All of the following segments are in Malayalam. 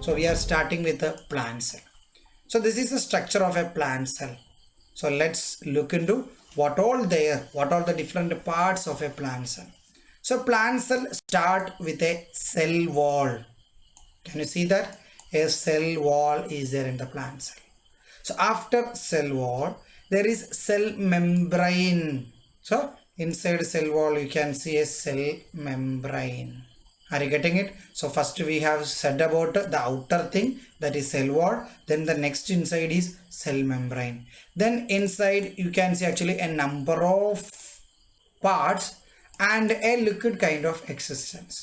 So we are starting with a plant cell. So this is the structure of a plant cell. So let's look into what all the different parts of a plant cell. So plant cell start with a cell wall. Can you see that? A cell wall is there in the plant cell. So after cell wall, there is cell membrane. So inside cell wall, you can see a cell membrane. Are you getting it? So first we have said about the outer thing, that is cell wall. Then the next inside is cell membrane. Then inside you can see actually a number of parts and a liquid kind of existence.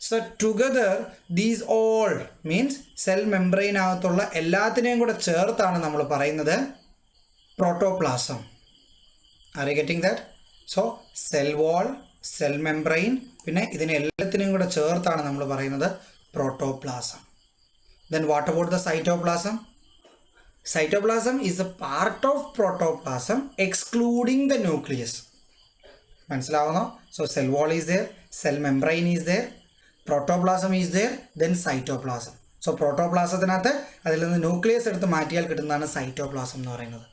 So together these all means cell membrane agathulla ellathineയും kude ചേർത്താണ് നമ്മൾ പറയുന്നത് protoplasm. Are you getting that? So cell wall, cell membrane, പിന്നെ ഇതിനെ എല്ലാത്തിനെയും കൂടെ ചേർത്താണ് നമ്മൾ പറയുന്നത് protoplasm. Then what about the cytoplasm? Cytoplasm is a part of protoplasm excluding the nucleus. മനസ്സിലാവുന്നോ? So cell wall is there, cell membrane is there, protoplasm is there, then cytoplasm. So protoplasmത്തിനകത്ത് അതിൽ നിന്ന് ന്യൂക്ലിയസ് എടുത്ത് മാറ്റിയാൽ കിട്ടുന്നതാണ് cytoplasm എന്ന് പറയുന്നത്.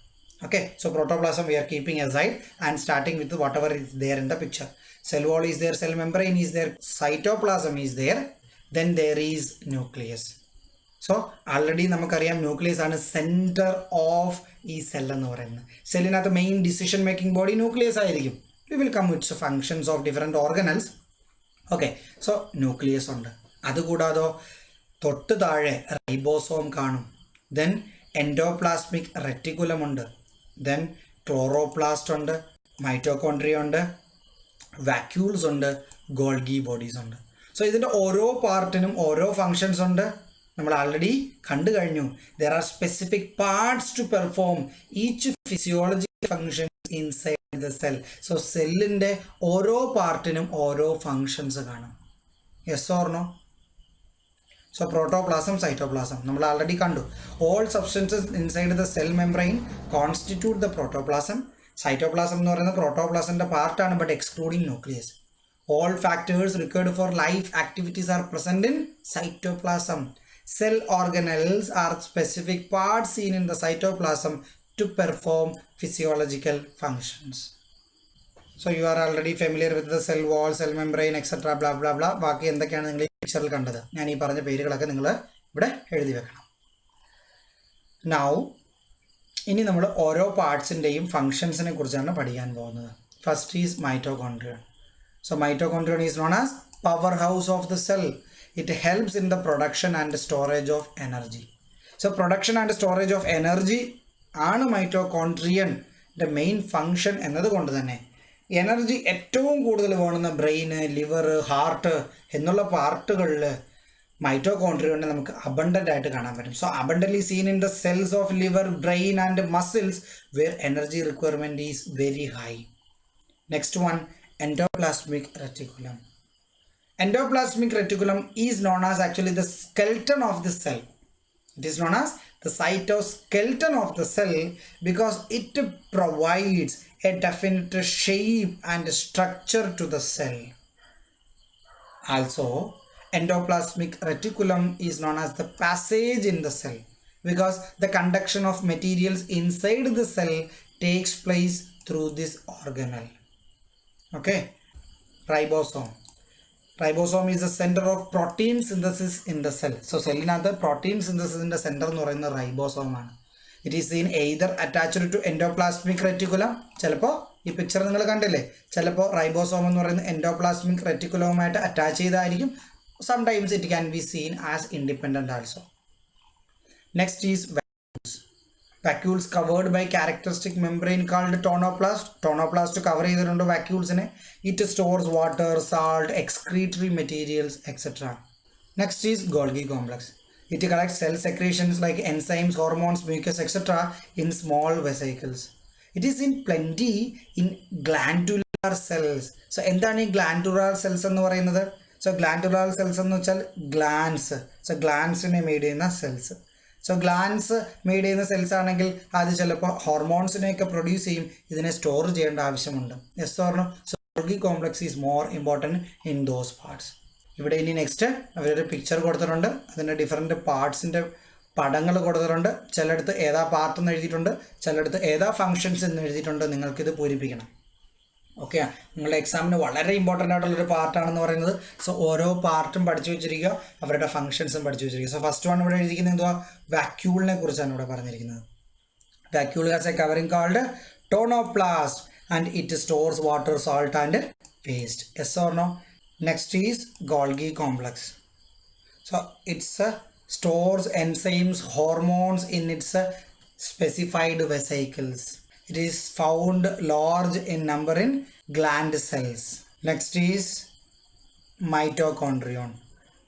Okay, so protoplasm we are keeping aside and starting with whatever is there in the picture. Cell wall is there, cell membrane is there, cytoplasm is there, then there is nucleus. So already നമുക്കറിയാം ന്യൂക്ലിയസ് ആണ് സെന്റർ ഓഫ് ഈ സെൽ എന്ന് പറയുന്നത്. സെല്ലിനകത്ത് main decision making body nucleus ആയിരിക്കും. We will come with functions of different organelles. Okay, so nucleus ഉണ്ട്. അതുകൂടാതെ തൊട്ട് താഴെ റൈബോസോം കാണും. Then endoplasmic reticulum ഉണ്ട്. Then chloroplast ഉണ്ട്, mitochondria ഉണ്ട്, vacuoles ഉണ്ട്, Golgi bodies ഉണ്ട്. So ഇതിൻ്റെ ഓരോ പാർട്ടിനും ഓരോ ഫങ്ഷൻസ് ഉണ്ട്. നമ്മൾ ആൾറെഡി കണ്ടു കഴിഞ്ഞു. There are specific parts to perform each physiological function inside the cell. So സെല്ലിൻ്റെ ഓരോ പാർട്ടിനും ഓരോ ഫങ്ഷൻസ് കാണും. Yes or no? So protoplasm, cytoplasm നമ്മൾ ആൾറെഡി കണ്ടു. All substances inside the cell membrane constitute the protoplasm. Cytoplasm എന്ന് പറയുന്നത് protoplasmന്റെ പാർട്ടാണ്, but excluding nucleus. All factors required for life activities are present in cytoplasm. Cell organelles are specific parts seen in the cytoplasm to perform physiological functions. So you are already familiar with the cell wall, cell membrane, etc. blah blah blah. ബാക്കി എന്തൊക്കെയാണ് നിങ്ങൾ ഈ പിക്ചറിൽ കണ്ടത്? ഞാൻ ഈ പറഞ്ഞ പേരുകളൊക്കെ നിങ്ങൾ ഇവിടെ എഴുതി വെക്കണം. Now ഇനി നമ്മൾ ഓരോ പാർട്സിൻ്റെയും ഫങ്ഷൻസിനെ കുറിച്ചാണ് പഠിക്കാൻ പോകുന്നത്. First is mitochondrion. So mitochondrion is known as powerhouse of the cell. It helps in the production and storage of energy. So production and storage of energy ആണ് മൈറ്റോകോൺട്രിയൻ്റെ മെയിൻ ഫങ്ഷൻ എന്നതുകൊണ്ട് തന്നെ എനർജി ഏറ്റവും കൂടുതൽ വേണ്ടുന്ന ബ്രെയിന്, ലിവർ, ഹാർട്ട് എന്നുള്ള പാർട്ടുകളിൽ മൈറ്റോകോൺട്രിയനെ നമുക്ക് അബണ്ടൻ്റ് ആയിട്ട് കാണാൻ പറ്റും. So abundantly seen in the cells of liver, brain and muscles where energy requirement is very high. Next one, endoplasmic reticulum. Endoplasmic reticulum is known as actually the skeleton of the cell. It is known as the cytoskeleton of the cell because it provides a definite shape and structure to the cell. Also, endoplasmic reticulum is known as the passage in the cell because the conduction of materials inside the cell takes place through this organelle. Okay, ribosome. Ribosome is the center of protein synthesis in the cell. So cellinathu protein synthesis in the center എന്ന് പറയുന്നത് റൈബോസോം ആണ്. It is seen either attached to endoplasmic reticulum. ചിലപ്പോൾ ഈ പിക്ചർ നിങ്ങൾ കണ്ടില്ലേ, ചിലപ്പോൾ റൈബോസോം എന്ന് പറയുന്നത് endoplasmic reticulumമായിട്ട് അറ്റാച്ച് ചെയ്തായിരിക്കും. Sometimes it can be seen as independent also. Next is vacuoles. Vacuoles covered by characteristic membrane called tonoplast. Tonoplast cover ചെയ്തിട്ടുണ്ട് vacuolesനെ. It stores water, salt, excretory materials, etc. Next is Golgi complex. It collects cell secretions like enzymes, hormones, mucus, etc. in small vesicles. It is in plenty in glandular cells. So എന്താണ് ഈ glandular cells എന്ന് പറയുന്നത്? So glandular cells എന്ന് വെച്ചാൽ glands. So glandsനെ മെയ്ഡ് ചെയ്യുന്ന cells. So glands മെയ്ഡ് ചെയ്യുന്ന സെൽസ് ആണെങ്കിൽ അത് ചിലപ്പോൾ ഹോർമോൺസിനെയൊക്കെ പ്രൊഡ്യൂസ് ചെയ്യും. ഇതിനെ സ്റ്റോർ ചെയ്യേണ്ട ആവശ്യമുണ്ട്. Yes or no? So Golgi complex is more important in those parts. ഇവിടെ ഇനി നെക്സ്റ്റ് അവരൊരു പിക്ചർ കൊടുത്തിട്ടുണ്ട്, അതിൻ്റെ ഡിഫറെൻറ്റ് പാർട്സിൻ്റെ പടങ്ങൾ കൊടുത്തിട്ടുണ്ട്. ചിലയിടത്ത് ഏതാ പാർട്ട് എന്ന് എഴുതിയിട്ടുണ്ട്, ചിലയിടത്ത് ഏതാ ഫങ്ഷൻസ് എന്ന് എഴുതിയിട്ടുണ്ട്. നിങ്ങൾക്കിത് പൂരിപ്പിക്കണം. ഓക്കെ, നിങ്ങളുടെ എക്സാമിന് വളരെ ഇമ്പോർട്ടൻ്റ് ആയിട്ടുള്ളൊരു പാർട്ടാണെന്ന് പറയുന്നത്. സോ ഓരോ പാർട്ടും പഠിച്ചു വെച്ചിരിക്കുക, അവരുടെ ഫങ്ഷൻസും പഠിച്ചു വെച്ചിരിക്കുക. സോ ഫസ്റ്റ് വൺ ഇവിടെ എഴുതിയിരിക്കുന്നത് എന്തുവാ? വാക്യൂളിനെ കുറിച്ചാണ് ഇവിടെ പറഞ്ഞിരിക്കുന്നത്. Vacuole has a covering called tonoplast and it stores water, salt and waste. Yes or no? Next is Golgi complex. So it's stores enzymes, hormones in its specified vesicles. It is found large in number in gland cells. Next is Mitochondrion.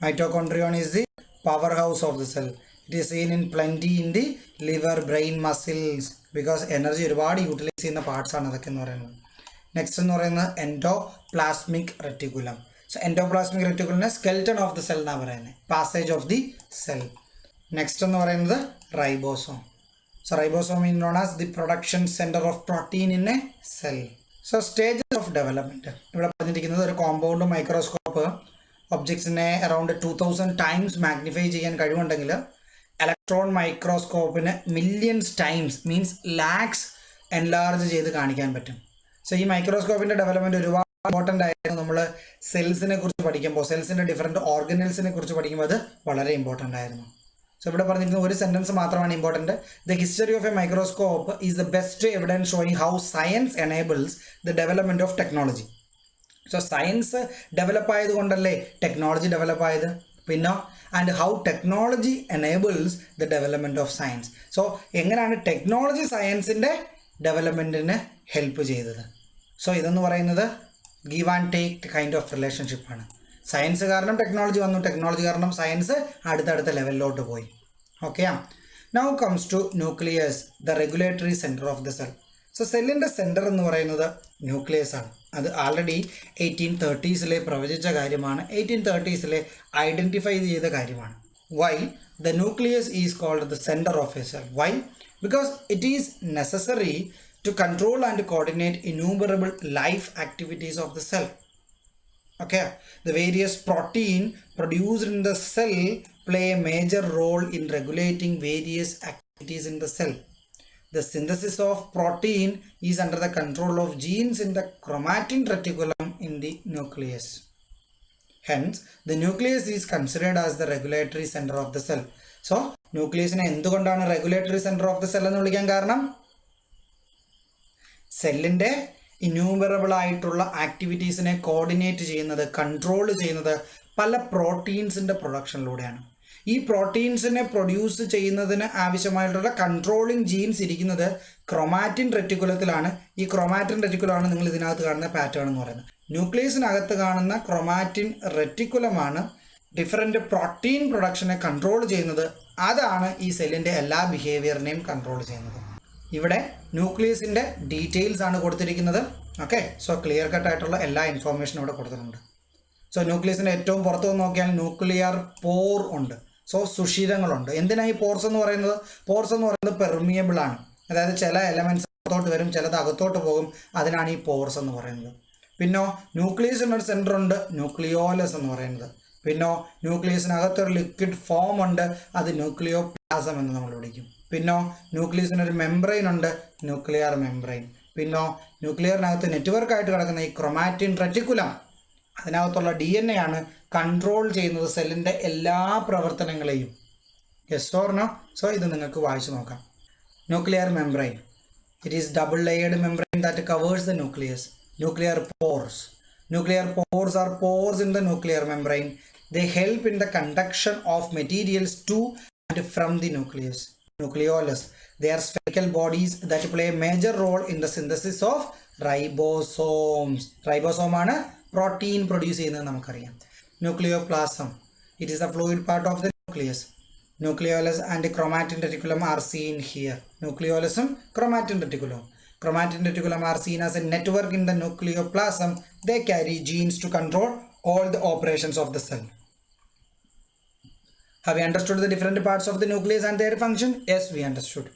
Mitochondrion is the powerhouse of the cell. It is seen in plenty in the liver, brain, muscles because energy ഒരുപാട് യൂട്ടിലൈസ് ചെയ്യുന്ന പാർട്സ് ആണ് അതൊക്കെ എന്ന് പറയുന്നത്. നെക്സ്റ്റ് എന്ന് പറയുന്നത് എൻഡോപ്ലാസ്മിക് റെറ്റിക്കുലം. സോ എൻഡോപ്ലാസ്മിക് റെറ്റിക്കുലമിനെ സ്കെൽറ്റൺ ഓഫ് ദി സെൽ എന്നാണ് പറയുന്നത്, passage of the cell. Next എന്ന് പറയുന്നത് ribosome. So ribosome is known as the production centre of protein in a cell. So stages of development ഇവിടെ പറഞ്ഞിരിക്കുന്നത് ഒരു കോമ്പൗണ്ട് മൈക്രോസ്കോപ്പ് ഒബ്ജക്ട്സിനെ അറൗണ്ട് 2000 ടൈംസ് മാഗ്നിഫൈ ചെയ്യാൻ കഴിവുണ്ടെങ്കിൽ ഇലക്ട്രോൺ മൈക്രോസ്കോപ്പിന് millions times means lakhs enlarge ചെയ്ത് കാണിക്കാൻ പറ്റും. സോ ഈ മൈക്രോസ്കോപ്പിൻ്റെ ഡെവലപ്മെൻറ്റ് ഒരുപാട് ഇമ്പോർട്ടൻ്റ് ആയിരുന്നു. നമ്മൾ സെൽസിനെ കുറിച്ച് പഠിക്കുമ്പോൾ, സെൽസിൻ്റെ ഡിഫറെൻറ്റ് ഓർഗനൽസിനെ കുറിച്ച് പഠിക്കുമ്പോൾ അത് വളരെ ഇമ്പോർട്ടൻ്റ് ആയിരുന്നു. സോ ഇവിടെ പറഞ്ഞിരിക്കുന്ന ഒരു സെൻറ്റൻസ് മാത്രമാണ് important. The history of a microscope is the best evidence showing how science enables the development of technology. So science develop ആയതുകൊണ്ടല്ലേ ടെക്നോളജി ഡെവലപ്പ് ആയത്. പിന്നെ and how technology enables the development of science. So എങ്ങനെയാണ് ടെക്നോളജി സയൻസിൻ്റെ ഡെവലപ്മെൻറ്റിന് ഹെൽപ്പ് ചെയ്തത്. സോ ഇതെന്ന് പറയുന്നത് give and take kind of റിലേഷൻഷിപ്പാണ്. സയൻസ് കാരണം ടെക്നോളജി വന്നു, ടെക്നോളജി കാരണം സയൻസ് അടുത്തടുത്ത ലെവലിലോട്ട് പോയി. Okay, now comes to nucleus, the regulatory centre of the cell. So സെല്ലിൻ്റെ സെൻറ്റർ എന്ന് പറയുന്നത് ന്യൂക്ലിയസ് ആണ്. അത് ആൾറെഡി 1830s പ്രവചിച്ച കാര്യമാണ്, 1830s ഐഡൻറ്റിഫൈ ചെയ്ത കാര്യമാണ്. Why the nucleus is called the centre of a cell? Why? Because it is necessary to control and coordinate innumerable life activities of the cell. Okay, the various protein produced in the cell play a major role in regulating various activities in the cell. The synthesis of protein is under the control of genes in the chromatin reticulum in the nucleus. Hence, the nucleus is considered as the regulatory center of the cell. So, nucleus ne endukondana regulatory center of the cell ennu vilikkan karanam സെല്ലിൻ്റെ ഇന്യൂമറബിൾ ആയിട്ടുള്ള ആക്ടിവിറ്റീസിനെ കോർഡിനേറ്റ് ചെയ്യുന്നത്, കൺട്രോൾ ചെയ്യുന്നത് പല പ്രോട്ടീൻസിൻ്റെ പ്രൊഡക്ഷനിലൂടെയാണ്. ഈ പ്രോട്ടീൻസിനെ പ്രൊഡ്യൂസ് ചെയ്യുന്നതിന് ആവശ്യമായിട്ടുള്ള കൺട്രോളിങ് ജീൻസ് ഇരിക്കുന്നത് ക്രൊമാറ്റിൻ റെറ്റിക്കുലത്തിലാണ്. ഈ ക്രൊമാറ്റിൻ റെറ്റിക്കുലമാണ് നിങ്ങൾ ഇതിനകത്ത് കാണുന്ന പാറ്റേൺ എന്ന് പറയുന്നത്. ന്യൂക്ലിയസിനകത്ത് കാണുന്ന ക്രൊമാറ്റിൻ റെറ്റിക്കുലമാണ് ഡിഫറെൻറ്റ് പ്രോട്ടീൻ പ്രൊഡക്ഷനെ കൺട്രോൾ ചെയ്യുന്നത്. അതാണ് ഈ സെല്ലിൻ്റെ എല്ലാ ബിഹേവിയറിനെയും കൺട്രോൾ ചെയ്യുന്നത്. ഇവിടെ ന്യൂക്ലിയസിൻ്റെ ഡീറ്റെയിൽസ് ആണ് കൊടുത്തിരിക്കുന്നത്. ഓക്കെ, സോ ക്ലിയർ കട്ടായിട്ടുള്ള എല്ലാ ഇൻഫോർമേഷനും ഇവിടെ കൊടുത്തിട്ടുണ്ട്. സോ ന്യൂക്ലിയസിൻ്റെ ഏറ്റവും പുറത്ത് വന്ന് നോക്കിയാൽ ന്യൂക്ലിയർ പോർ ഉണ്ട്. സോ സുഷിരങ്ങളുണ്ട്. എന്തിനാണ് ഈ പോർസ് എന്ന് പറയുന്നത്? പോർസ് എന്ന് പറയുന്നത് പെർമിയബിൾ ആണ്. അതായത് ചില എലമെൻറ്റ്സ് അകത്തോട്ട് വരും, ചിലത് അകത്തോട്ട് പോകും. അതിനാണ് ഈ പോർസ് എന്ന് പറയുന്നത്. പിന്നെ ന്യൂക്ലിയസിനൊരു സെൻറ്റർ ഉണ്ട്, ന്യൂക്ലിയോലസ് എന്ന് പറയുന്നത്. പിന്നെ ന്യൂക്ലിയസിനകത്തൊരു ലിക്വിഡ് ഫോം ഉണ്ട്, അത് ന്യൂക്ലിയോപ്ലാസം എന്ന് നമ്മൾ വിളിക്കും. പിന്നെ ന്യൂക്ലിയസിനൊരു മെംബ്രെയിൻ ഉണ്ട്, ന്യൂക്ലിയർ മെംബ്രെയിൻ. പിന്നെ ന്യൂക്ലിയറിനകത്ത് നെറ്റ്വർക്കായിട്ട് കിടക്കുന്ന ഈ ക്രൊമാറ്റിൻ റെറ്റിക്കുലം, അതിനകത്തുള്ള DNA ആണ് കൺട്രോൾ ചെയ്യുന്നത് സെല്ലിൻ്റെ എല്ലാ പ്രവർത്തനങ്ങളെയും. Yes or no? സോ ഇത് നിങ്ങൾക്ക് വായിച്ചു നോക്കാം. Nuclear membrane, it is double layered membrane that covers the nucleus. Nuclear pores, nuclear pores are pores in the nuclear membrane. They help in the conduction of materials to and from the nucleus. Nucleolus, they are spherical bodies that play a major role in the synthesis of ribosomes. Ribosome ആണ് പ്രോട്ടീൻ പ്രൊഡ്യൂസ് ചെയ്യുന്നത് നമുക്കറിയാം. Nucleoplasm, it is the fluid part of the nucleus. Nucleolus and chromatin reticulum are seen here. Nucleolusum, chromatin reticulum. Chromatin reticulum are seen as a network in the nucleoplasm. They carry genes to control all the operations of the cell. Have you understood the different parts of the nucleus and their function? Yes, we understood.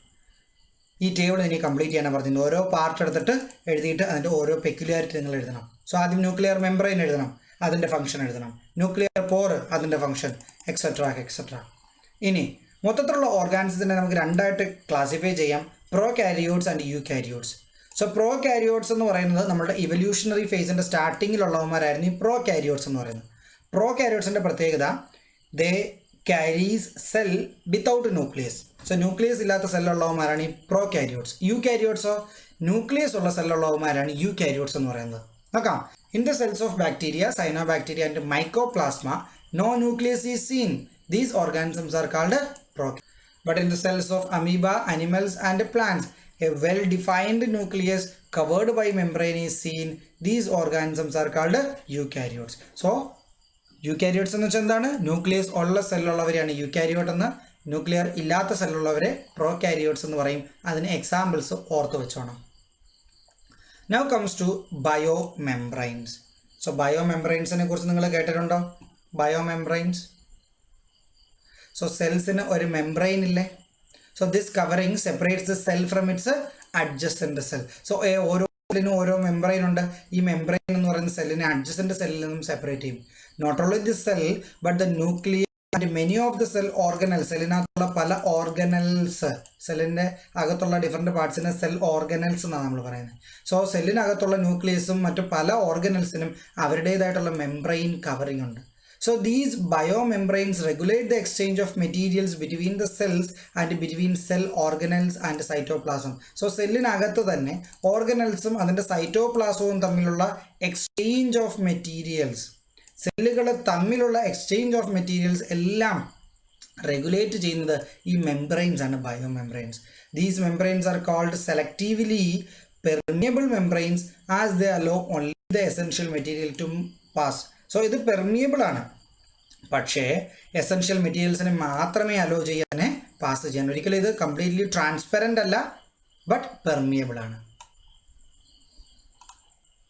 ഈ ടേബിൾ ഇനി കംപ്ലീറ്റ് ചെയ്യാനാണ് പറഞ്ഞത്. ഓരോ പാർട്ട് എടുത്തിട്ട് എഴുതിയിട്ട് അതിൻ്റെ ഓരോ പെക്യുലാരിറ്റി നിങ്ങൾ എഴുതണം. സോ ആദ്യം ന്യൂക്ലിയർ മെംബ്രെയിൻ എഴുതണം. അതിൻ്റെ ഫംഗ്ഷൻ എഴുതണം. ന്യൂക്ലിയർ പോർ അതിൻ്റെ ഫംഗ്ഷൻ എക്സെട്ര എക്സെട്ര. ഇനി മൊത്തത്തിലുള്ള ഓർഗാനിസത്തിനെ നമുക്ക് രണ്ടായിട്ട് ക്ലാസിഫൈ ചെയ്യാം, prokaryotes and eukaryotes. So prokaryotes എന്ന് പറയുന്നത് നമ്മുടെ ഇവല്യൂഷണറി ഫേസിൻ്റെ സ്റ്റാർട്ടിങ്ങിലുള്ളവന്മാരായിരുന്നു ഈ പ്രോകാരിയോട്സ് എന്ന് പറയുന്നത്. പ്രോകാരിയോട്സിൻ്റെ പ്രത്യേകത they carries cell without nucleus. So nucleus ഇല്ലാത്ത സെല്ലുള്ളവന്മാരാണ് ഈ പ്രോകാരിയോട്സ്. യൂകാരിയോട്സോ ന്യൂക്ലിയസ് ഉള്ള സെല്ലുള്ളവന്മാരാണ് യൂകാരിയോട്സ് എന്ന് പറയുന്നത്. നോക്കാം. In the cells of bacteria, cyanobacteria and mycoplasma no nucleus is seen. These organisms are called prokaryotes. But in the cells of amoeba, animals and plants, a well-defined nucleus covered by membrane is seen. These organisms are called eukaryotes. So, eukaryotes എന്ന് വെച്ചാൽ എന്താണ്? ന്യൂക്ലിയസ് ഉള്ള സെല്ലുള്ളവരെയാണ് യൂകാരിയോട്ട് എന്ന്, ന്യൂക്ലിയർ ഇല്ലാത്ത സെല്ലുള്ളവരെ പ്രോകാരിയോട്സ് എന്ന് പറയും. അതിന് എക്സാമ്പിൾസ് ഓർത്ത് വെച്ചോണം. Now comes to biomembranes. So, biomembranesനെ കുറിച്ച് നിങ്ങൾ കേട്ടിട്ടുണ്ടോ? Biomembranes. So സെൽസിന് ഒരു മെംബ്രെയിൻ ഇല്ലേ? So this covering separates the cell from it's adjacent cell. So ഓരോ സെല്ലിനും ഓരോ മെംബ്രെയിൻ ഉണ്ട്. ഈ മെംബ്രെയിൻ എന്ന് പറയുന്ന സെല്ലിനെ അഡ്ജസൻറ്റ് സെല്ലിൽ നിന്നും സെപ്പറേറ്റ് ചെയ്യും. Not only this cell but the nuclear and many of the cell organelles. സെല്ലിനകത്തുള്ള പല ഓർഗനൽസ്, സെല്ലിൻ്റെ അകത്തുള്ള ഡിഫറെൻറ്റ് പാർട്സിനെ സെൽ ഓർഗനൽസ് എന്നാണ് നമ്മൾ പറയുന്നത്. സോ സെല്ലിനകത്തുള്ള ന്യൂക്ലിയസും മറ്റു പല ഓർഗനൽസിനും അവരുടേതായിട്ടുള്ള മെംബ്രെയിൻ കവറിങ് ഉണ്ട്. So these biomembranes regulate the exchange of materials between the cells and between cell organelles and cytoplasm. So സെല്ലിനകത്ത് തന്നെ ഓർഗനൽസും അതിൻ്റെ സൈറ്റോപ്ലാസവും തമ്മിലുള്ള എക്സ്ചേഞ്ച് ഓഫ് മെറ്റീരിയൽസ്, സെല്ലുകൾ തമ്മിലുള്ള എക്സ്ചേഞ്ച് ഓഫ് മെറ്റീരിയൽസ് എല്ലാം റെഗുലേറ്റ് ചെയ്യുന്നത് ഈ മെംബ്രെയിൻസ് ആണ്, ബയോമെംബ്രെയിൻസ്. These membranes are called selectively permeable membranes as they allow only the essential material to pass. So ഇത് പെർമിയബിൾ ആണ്, പക്ഷേ എസെൻഷ്യൽ മെറ്റീരിയൽസിനെ മാത്രമേ അലോ ചെയ്യാനെ പാസ് ചെയ്യാൻ. ഒരിക്കലും ഇത് കംപ്ലീറ്റ്ലി ട്രാൻസ്പെറൻ്റ് അല്ല, ബട്ട് പെർമിയബിൾ ആണ്.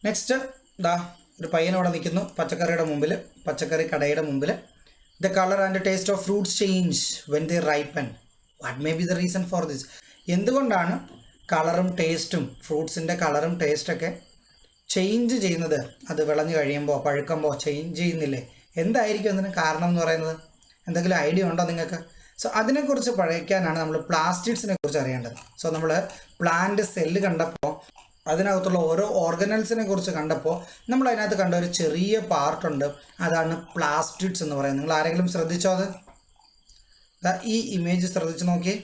നെക്സ്റ്റ് ദാ ഒരു പയ്യനോടെ നിൽക്കുന്നു പച്ചക്കറിയുടെ മുമ്പിൽ, പച്ചക്കറി കടയുടെ മുമ്പിൽ. The colour and taste of fruits change when they ripen. What may be the reason for this? എന്തുകൊണ്ടാണ് കളറും ടേസ്റ്റും, ഫ്രൂട്ട്സിൻ്റെ കളറും ടേസ്റ്റൊക്കെ ചേഞ്ച് ചെയ്യുന്നത്? അത് വിളഞ്ഞു കഴിയുമ്പോൾ, പഴുക്കുമ്പോൾ ചേഞ്ച് ചെയ്യുന്നില്ലേ? എന്തായിരിക്കും അതിന് കാരണം എന്ന് പറയുന്നത്? എന്തെങ്കിലും ഐഡിയ ഉണ്ടോ നിങ്ങൾക്ക്? സോ അതിനെക്കുറിച്ച് പഠിക്കാനാണ് നമ്മൾ പ്ലാസ്റ്റിഡ്സിനെ കുറിച്ച് അറിയേണ്ടത്. സോ നമ്മൾ പ്ലാന്റ് സെല്ല് കണ്ടപ്പോൾ, അതിനകത്തുള്ള ഓരോ ഓർഗനൽസിനെ കുറിച്ച് കണ്ടപ്പോൾ നമ്മൾ അതിനകത്ത് കണ്ട ഒരു ചെറിയ പാർട്ടുണ്ട്, അതാണ് പ്ലാസ്റ്റിഡ്സ് എന്ന് പറയുന്നത്. നിങ്ങൾ ആരെങ്കിലും ശ്രദ്ധിച്ചോ? അത് ഈ ഇമേജ് ശ്രദ്ധിച്ച് നോക്കി.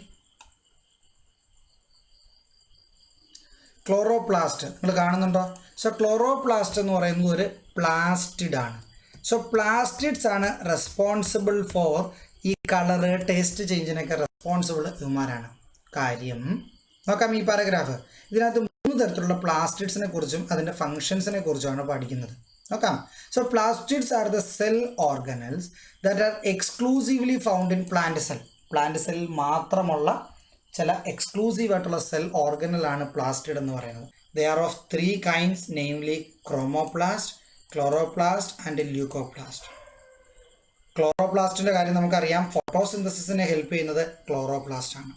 ക്ലോറോപ്ലാസ്റ്റ് നിങ്ങൾ കാണുന്നുണ്ടോ? സോ ക്ലോറോപ്ലാസ്റ്റ് എന്ന് പറയുന്നത് ഒരു പ്ലാസ്റ്റിഡ് ആണ്. സോ പ്ലാസ്റ്റിഡ്സ് ആണ് റെസ്പോൺസിബിൾ ഫോർ ഈ കളറ്, ടേസ്റ്റ് ചേഞ്ചിനൊക്കെ റെസ്പോൺസിബിൾ ഇവന്മാരാണ്. കാര്യം നോക്കാം ഈ പാരഗ്രാഫ്. ഇതിനകത്ത് 3 തരത്തിലുള്ള പ്ലാസ്റ്റിഡ്സിനെ കുറിച്ചും അതിൻ്റെ ഫങ്ഷൻസിനെ കുറിച്ചുമാണ് പഠിക്കുന്നത്. നോക്കാം. So plastids are the cell organelles that are exclusively found in plant cell. Plant സെല്ലിൽ മാത്രമുള്ള ചില എക്സ്ക്ലൂസീവ് ആയിട്ടുള്ള സെൽ ഓർഗനലാണ് പ്ലാസ്റ്റിഡ് എന്ന് പറയുന്നത്. They are of 3 kinds, namely chromoplast, chloroplast and leucoplast. ക്ലോറോപ്ലാസ്റ്റിൻ്റെ കാര്യം നമുക്കറിയാം. ഫോട്ടോസിന്തസിസിനെ ഹെൽപ്പ് ചെയ്യുന്നത് ക്ലോറോപ്ലാസ്റ്റ് ആണ്.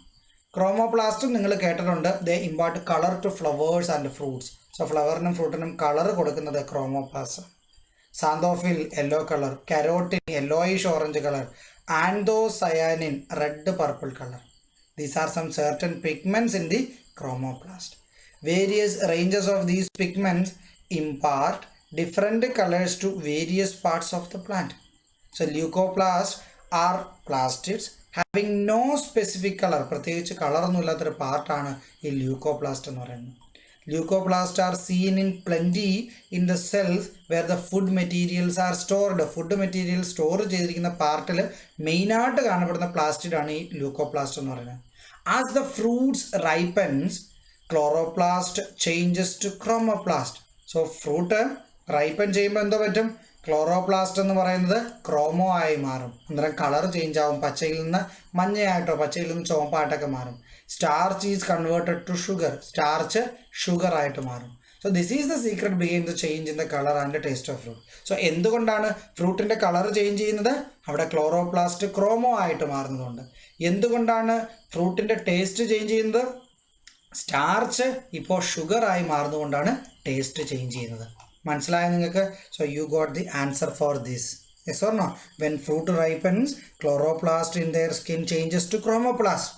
ക്രോമോപ്ലാസ്റ്റും നിങ്ങൾ കേട്ടിട്ടുണ്ട്. They impart colour to flowers and fruits. So ഫ്ലവറിനും ഫ്രൂട്ടിനും കളർ കൊടുക്കുന്നത് ക്രോമോപ്ലാസ്റ്റ്. Xanthophyll yellow colour, carotene yellowish orange colour, anthocyanin red purple colour. These are some certain pigments in the chromoplast. Various ranges of these pigments impart different colors to various parts of the plant. So leucoplasts are plastids having no specific color. പ്രത്യേകിച്ച് കളറൊന്നും ഇല്ലാത്തൊരു പാർട്ടാണ് ഈ ലൂക്കോപ്ലാസ്റ്റ് എന്ന് പറയുന്നത്. Leucoplasts are seen in plenty in the cells where the food materials are stored. Food material store ചെയ്തിരിക്കുന്ന പാർട്ടിൽ മെയിനായിട്ട് കാണപ്പെടുന്ന പ്ലാസ്റ്റിഡ് ആണ് ഈ ലൂക്കോപ്ലാസ്റ്റ് എന്ന് പറയുന്നത്. As the fruits ripens, chloroplast changes to chromoplast. So fruit ripen ചെയ്യുമ്പോൾ എന്തോ പറ്റും? ക്ലോറോപ്ലാസ്റ്റ് എന്ന് പറയുന്നത് ക്രോമോ ആയി മാറും. അന്നേരം കളർ ചേഞ്ച് ആവും. പച്ചയിൽ നിന്ന് മഞ്ഞയായിട്ടോ പച്ചയിൽ നിന്ന് ചുവപ്പായിട്ടൊക്കെ മാറും. Starch is converted to sugar. Starch sugar ആയിട്ട് മാറും. So this is the secret behind the change in the colour and taste of fruit. So എന്തുകൊണ്ടാണ് ഫ്രൂട്ടിൻ്റെ കളർ ചേഞ്ച് ചെയ്യുന്നത്? അവിടെ ക്ലോറോപ്ലാസ്റ്റ് ക്രോമോ ആയിട്ട് മാറുന്നതുകൊണ്ട്. എന്തുകൊണ്ടാണ് ഫ്രൂട്ടിൻ്റെ ടേസ്റ്റ് ചേഞ്ച് ചെയ്യുന്നത്? സ്റ്റാർച്ച് ഇപ്പോൾ ഷുഗർ ആയി മാറുന്നതുകൊണ്ടാണ് ടേസ്റ്റ് ചേഞ്ച് ചെയ്യുന്നത്. മനസ്സിലായോ നിങ്ങൾക്ക്? So you got the answer for this. Yes or no? When fruit ripens, chloroplast in their skin changes to chromoplast.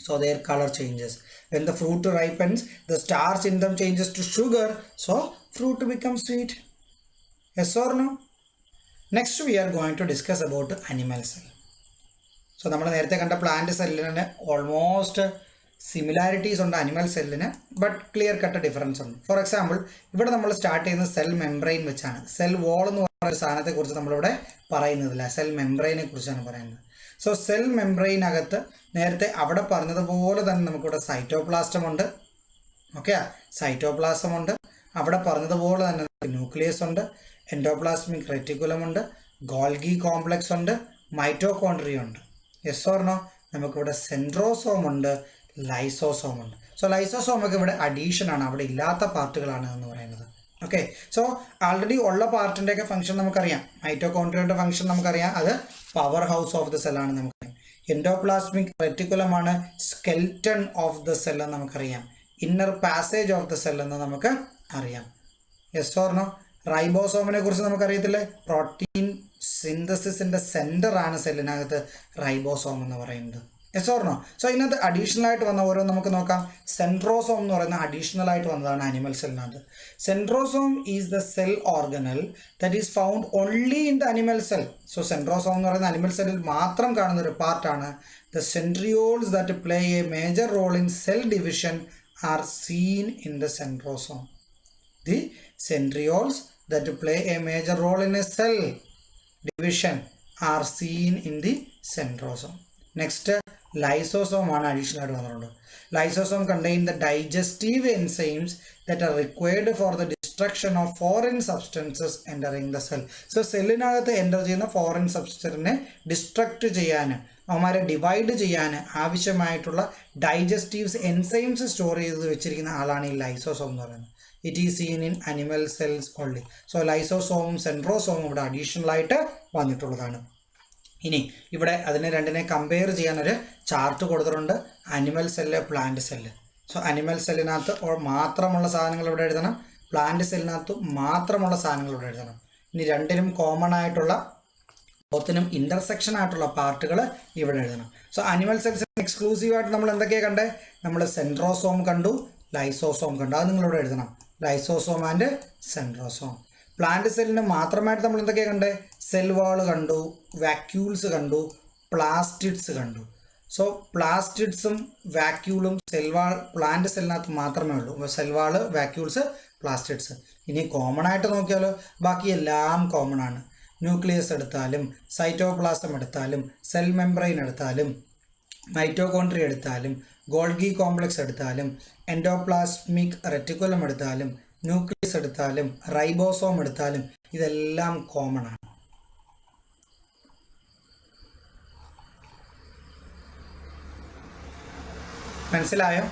So their color changes. When the fruit ripens, the starch in them changes to sugar. So fruit becomes sweet. Yes or no? Next we are going to discuss about animal cell. So നമ്മൾ നേരത്തെ കണ്ട പ്ലാന്റ് സെല്ലിന് ഓൾമോസ്റ്റ് സിമിലാരിറ്റീസ് ഉണ്ട് അനിമൽ സെല്ലിന്, ബട്ട് ക്ലിയർ കട്ട് ഡിഫറൻസ് ഉണ്ട്. ഫോർ എക്സാമ്പിൾ ഇവിടെ നമ്മൾ സ്റ്റാർട്ട് ചെയ്യുന്നത് സെൽ മെംബ്രെയിൻ വെച്ചാണ്. സെൽ വോൾ എന്ന് പറയുന്ന ഒരു സാധനത്തെക്കുറിച്ച് നമ്മളിവിടെ പറയുന്നതില്ല, സെൽ മെംബ്രെയിനെ കുറിച്ചാണ് പറയുന്നത്. സോ സെൽ മെംബ്രെയിനകത്ത് നേരത്തെ അവിടെ പറഞ്ഞതുപോലെ തന്നെ നമുക്കിവിടെ സൈറ്റോപ്ലാസം ഉണ്ട്. ഓക്കെ, സൈറ്റോപ്ലാസം ഉണ്ട്. അവിടെ പറഞ്ഞതുപോലെ തന്നെ ന്യൂക്ലിയസ് ഉണ്ട്, എൻഡോപ്ലാസ്മിക് റെറ്റിക്കുലം ഉണ്ട്, ഗോൾഗി കോംപ്ലക്സ് ഉണ്ട്, മൈറ്റോകോൺട്രിയ ഉണ്ട്. Yes or no? നമുക്കിവിടെ സെൻട്രോസോം ഉണ്ട്, ലൈസോസോം ഉണ്ട്. സോ ലൈസോസോം ഒക്കെ ഇവിടെ അഡീഷൻ ആണ്, അവിടെ ഇല്ലാത്ത പാർട്ടുകളാണ് എന്ന് പറയുന്നത്. ഓക്കെ, സോ ആൾറെഡി ഉള്ള പാർട്ടിൻ്റെയൊക്കെ ഫംഗ്ഷൻ നമുക്കറിയാം. മൈറ്റോകോൺട്രിയയുടെ ഫംഗ്ഷൻ നമുക്കറിയാം, അത് പവർ ഹൗസ് ഓഫ് ദ സെല്ലാണ് നമുക്കറിയാം. എൻഡോപ്ലാസ്മിക് റെറ്റിക്കുലമാണ് സ്കെൽറ്റൺ ഓഫ് ദ സെൽ എന്ന് നമുക്കറിയാം. Inner passage of the cell എന്ന് നമുക്ക് അറിയാം. Yes or no? റൈബോസോമിനെ കുറിച്ച് നമുക്കറിയത്തില്ലേ? പ്രോട്ടീൻ സിന്തസിസിൻ്റെ സെൻറ്ററാണ് സെല്ലിനകത്ത് റൈബോസോം എന്ന് പറയുന്നത്. Yes or no? സോ ഇതിനകത്ത് അഡീഷണൽ ആയിട്ട് വന്ന ഓരോ നമുക്ക് നോക്കാം. സെൻട്രോസോം എന്ന് പറയുന്ന അഡീഷണൽ ആയിട്ട് വന്നതാണ് അനിമൽ സെല്ലിനകത്ത്. Centrosome is the cell organelle that is found only in the animal cell. So centrosome എന്ന് പറയുന്ന അനിമൽ സെല്ലിൽ മാത്രം കാണുന്ന ഒരു പാർട്ടാണ്. The centrioles that play a major role in cell division are seen in the centrosome. The centrioles that play a major role in a cell division are seen in the centrosome. Next, lysosome ആണ് അഡീഷണൽ ആയിട്ട് വന്നിട്ടുണ്ട്. Lysosome contain the digestive enzymes that are required for the destruction of foreign substances entering the cell. So സെല്ലിനകത്ത് എൻ്റർ ചെയ്യുന്ന ഫോറിൻ സബ്സ്റ്റൻസിനെ ഡിസ്ട്രക്റ്റ് ചെയ്യാനും അവന്മാരെ ഡിവൈഡ് ചെയ്യാൻ ആവശ്യമായിട്ടുള്ള ഡൈജസ്റ്റീവ്സ് എൻസൈംസ് സ്റ്റോർ ചെയ്ത് വെച്ചിരിക്കുന്ന ആളാണ് ഈ ലൈസോസോം എന്ന് പറയുന്നത്. It is seen in animal cells only. So ലൈസോസോമും സെൻട്രോസോമും ഇവിടെ അഡീഷണൽ ആയിട്ട് വന്നിട്ടുള്ളതാണ്. ഇനി ഇവിടെ അതിനെ രണ്ടിനെ കമ്പയർ ചെയ്യാനൊരു ചാർട്ട് കൊടുത്തിട്ടുണ്ട്. Animal cell, plant cell. So animal സെല്ലിനകത്ത് മാത്രമുള്ള സാധനങ്ങൾ ഇവിടെ എഴുതണം, പ്ലാന്റ് സെല്ലിനകത്ത് മാത്രമുള്ള സാധനങ്ങൾ ഇവിടെ എഴുതണം. ഇനി രണ്ടിനും കോമൺ ആയിട്ടുള്ള ബോത്തിനും ഇൻ്റർസെക്ഷൻ ആയിട്ടുള്ള പാർട്ടുകൾ ഇവിടെ എഴുതണം. സോ അനിമൽ സെൽസിന് എക്സ്ക്ലൂസീവായിട്ട് നമ്മൾ എന്തൊക്കെയാണ് കണ്ടേ? നമ്മൾ സെൻട്രോസോം കണ്ടു, ലൈസോസോം കണ്ടു. അത് നിങ്ങളിവിടെ എഴുതണം, ലൈസോസോം ആൻഡ് സെൻട്രോസോം. പ്ലാന്റ് സെല്ലിന് മാത്രമായിട്ട് നമ്മൾ എന്തൊക്കെയാണ് കണ്ടേ? സെൽ വാൾ കണ്ടു, വാക്യൂൾസ് കണ്ടു, പ്ലാസ്റ്റിഡ്സ് കണ്ടു. സോ പ്ലാസ്റ്റിഡ്സും വാക്യൂളും പ്ലാന്റ് സെല്ലിനകത്ത് മാത്രമേ ഉള്ളൂ. സെൽ വാള്, വാക്യൂൾസ്, പ്ലാസ്റ്റിഡ്സ്. ഇനി കോമൺ ആയിട്ട് നോക്കിയാലോ, ബാക്കി എല്ലാം കോമൺ ആണ്. ന്യൂക്ലിയസ് എടുത്താലും, സൈറ്റോപ്ലാസം എടുത്താലും, സെൽ മെംബ്രെയിൻ എടുത്താലും, മൈറ്റോകോൺട്രിയ എടുത്താലും, ഗോൾഗി കോംപ്ലക്സ് എടുത്താലും, എൻഡോപ്ലാസ്മിക് റെറ്റിക്കുലം എടുത്താലും, ന്യൂക്ലിയസ് എടുത്താലും, റൈബോസോം എടുത്താലും ഇതെല്ലാം കോമൺ ആണ്. മനസ്സിലായോ?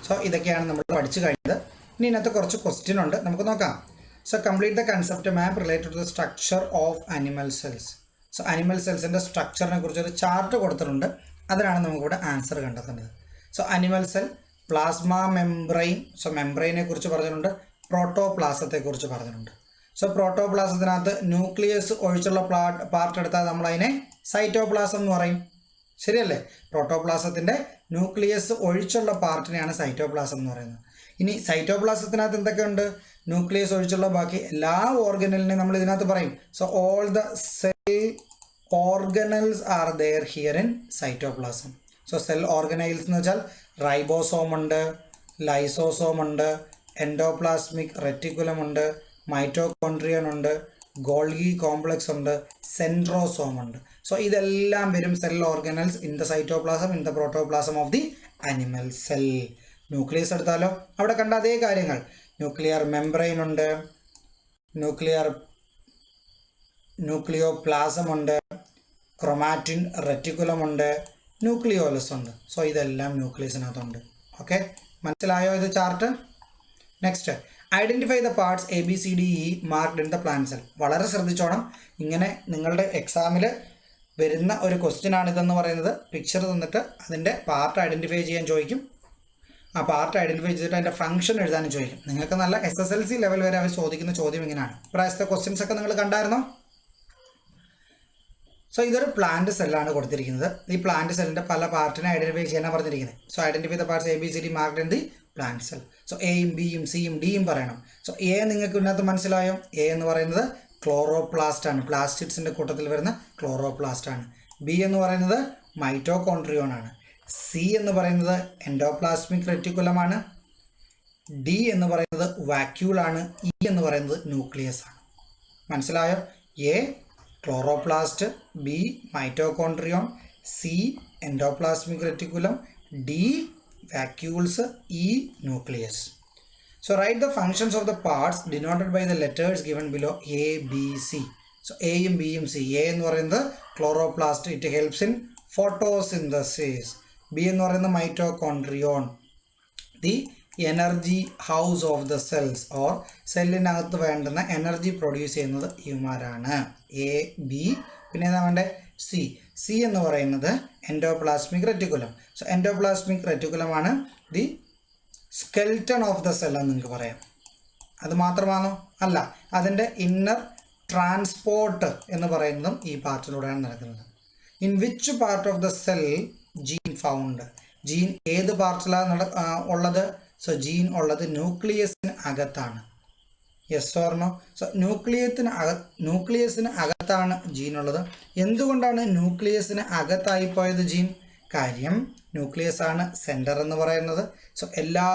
സോ ഇതൊക്കെയാണ് നമ്മൾ പഠിച്ചു കഴിഞ്ഞത്. ഇനി ഇതിനകത്ത് കുറച്ച് ക്വസ്റ്റ്യൻ ഉണ്ട്, നമുക്ക് നോക്കാം. So complete the concept map related to the structure of animal cells. So animal cellsന്റെ സ്ട്രക്ചറിനെ കുറിച്ചൊരു ചാർട്ട് കൊടുത്തിട്ടുണ്ട്, അതിനാണ് നമുക്കിവിടെ ആൻസർ കണ്ടെത്തേണ്ടത്. So animal cell, plasma membrane. So മെംബ്രെയിനെ കുറിച്ച് പറഞ്ഞിട്ടുണ്ട്, പ്രോട്ടോപ്ലാസത്തെ കുറിച്ച് പറഞ്ഞിട്ടുണ്ട്. സോ പ്രോട്ടോപ്ലാസത്തിനകത്ത് ന്യൂക്ലിയസ് ഒഴിച്ചുള്ള പാർട്ട് എടുത്താൽ നമ്മളതിനെ സൈറ്റോപ്ലാസം എന്ന് പറയും. ശരിയല്ലേ? പ്രോട്ടോപ്ലാസത്തിൻ്റെ ന്യൂക്ലിയസ് ഒഴിച്ചുള്ള പാർട്ടിനെയാണ് സൈറ്റോപ്ലാസം എന്ന് പറയുന്നത്. ഇനി സൈറ്റോപ്ലാസത്തിനകത്ത് എന്തൊക്കെയുണ്ട്? ന്യൂക്ലിയസ് ഒഴിച്ചുള്ള ബാക്കി എല്ലാ ഓർഗനലിനെയും നമ്മൾ ഇതിനകത്ത് പറയും. So all the cell organelles are there here in cytoplasm. So cell organelles എന്ന് വെച്ചാൽ റൈബോസോം ഉണ്ട്, ലൈസോസോം ഉണ്ട്, എൻഡോപ്ലാസ്മിക് റെറ്റിക്കുലം ഉണ്ട്, മൈറ്റോകോൺട്രിയൻ ഉണ്ട്, ഗോൾഗി കോംപ്ലക്സ് ഉണ്ട്, സെൻട്രോസോം ഉണ്ട്. സോ ഇതെല്ലാം വരും cell organelles in the cytoplasm, in the protoplasm of the animal cell. Nucleus എടുത്താലോ, അവിടെ കണ്ട അതേ കാര്യങ്ങൾ. ന്യൂക്ലിയർ മെംബ്രെയിൻ ഉണ്ട്, ന്യൂക്ലിയോപ്ലാസം ഉണ്ട്, ക്രൊമാറ്റിൻ റെറ്റിക്കുലം ഉണ്ട്, ന്യൂക്ലിയോലസ് ഉണ്ട്. സോ ഇതെല്ലാം ന്യൂക്ലിയസിനകത്തുണ്ട്. ഓക്കെ, മനസ്സിലായോ ഇത് chart? Next, identify the parts ABCDE marked in the plant cell. വളരെ ശ്രദ്ധിച്ചോണം, ഇങ്ങനെ നിങ്ങളുടെ എക്സാമിൽ വരുന്ന ഒരു ക്വസ്റ്റ്യൻ ആണിതെന്ന് പറയുന്നത്. പിക്ചർ തന്നിട്ട് അതിൻ്റെ പാർട്ട് ഐഡൻറ്റിഫൈ ചെയ്യാൻ ചോദിക്കും. ആ പാർട്ട് ഐഡൻറ്റിഫൈ ചെയ്തിട്ട് അതിൻ്റെ ഫംഗ്ഷൻ എഴുതാനും ചോദിക്കും. നിങ്ങൾക്ക് നല്ല SSLC ലെവൽ വരെ അവർ ചോദിക്കുന്ന ചോദ്യം ഇങ്ങനെയാണ്. പ്രാവശ്യത്തെ ക്വസ്റ്റ്യൻസ് ഒക്കെ നിങ്ങൾ കണ്ടായിരുന്നോ? സോ ഇതൊരു പ്ലാന്റ് സെല്ലാണ് കൊടുത്തിരിക്കുന്നത്. ഈ പ്ലാന്റ് സെല്ലിൻ്റെ പല പാർട്ടിനെ ഐഡൻറ്റിഫൈ ചെയ്യാനാണ് പറഞ്ഞിരിക്കുന്നത്. So identify the parts ABCD marked in the plant cell. So എയും ബിയും സിയും ഡിയും പറയണം. സോ എ നിങ്ങൾക്ക് ഇതിനകത്ത് മനസ്സിലായോ? എ എന്ന് പറയുന്നത് ക്ലോറോപ്ലാസ്റ്റ് ആണ്, പ്ലാസ്റ്റിഡ്സിൻ്റെ കൂട്ടത്തിൽ വരുന്ന ക്ലോറോപ്ലാസ്റ്റ് ആണ്. ബി എന്ന് പറയുന്നത് മൈറ്റോകോൺട്രിയോൺ ആണ്. സി എന്ന് പറയുന്നത് എൻഡോപ്ലാസ്മിക് റെറ്റിക്കുലമാണ്. ഡി എന്ന് പറയുന്നത് വാക്യൂളാണ്. ഇ എന്ന് പറയുന്നത് ന്യൂക്ലിയസ് ആണ്. മനസ്സിലായോ? A chloroplast, B mitochondrion, C endoplasmic reticulum, D vacuoles, E nucleus. So write the functions of the parts denoted by the letters given below A, B, C. So A and B and C. A എന്ന് പറയുന്നത് chloroplast, it helps in photosynthesis. B എന്ന് പറയുന്നത് mitochondrion, the energy house of the cells or സെല്ലിനകത്ത് വേണ്ടുന്ന എനർജി പ്രൊഡ്യൂസ് ചെയ്യുന്നത് ഇവന്മാരാണ്. A, B, പിന്നെ ഏതാ വേണ്ടേ? C. C എന്ന് പറയുന്നത് endoplasmic reticulum. So endoplasmic reticulum ആണ് the skeleton of the cell എന്ന് നിങ്ങൾക്ക് പറയാം. അത് മാത്രമാണോ? അല്ല, അതിൻ്റെ ഇന്നർ ട്രാൻസ്പോർട്ട് എന്ന് പറയുന്നതും ഈ പാർട്ടിലൂടെയാണ് നടക്കുന്നത്. In which part of the cell gene found? Gene ഏത് പാർട്ടിലാണ് ഉള്ളത്? സോ ജീൻ ഉള്ളത് ന്യൂക്ലിയസിന് അകത്താണ്. Yes or no? സോ ന്യൂക്ലിയസിന് അകത്താണ് ജീൻ ഉള്ളത്. എന്തുകൊണ്ടാണ് ന്യൂക്ലിയസിന് അകത്തായി പോയത് ജീൻ? കാര്യം ന്യൂക്ലിയസ് ആണ് സെൻറ്റർ എന്ന് പറയുന്നത്. സോ എല്ലാ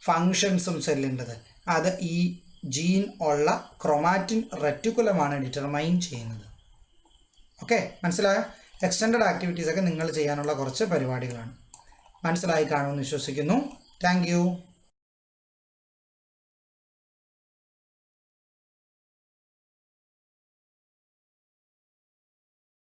ഫങ്ഷൻസും സെല്ലിൻ്റെത് അത് ഈ ജീൻ ഉള്ള ക്രോമാറ്റിൻ റെറ്റിക്കുലമാണ് ഡിറ്റർമൈൻ ചെയ്യുന്നത്. ഓക്കെ, മനസ്സിലായോ? എക്സ്റ്റെൻഡഡ് ആക്ടിവിറ്റീസ് ഒക്കെ നിങ്ങൾ ചെയ്യാനുള്ള കുറച്ച് പരിപാടികളാണ്. മനസ്സിലായി കാണുമെന്ന് വിശ്വസിക്കുന്നു. Thank you.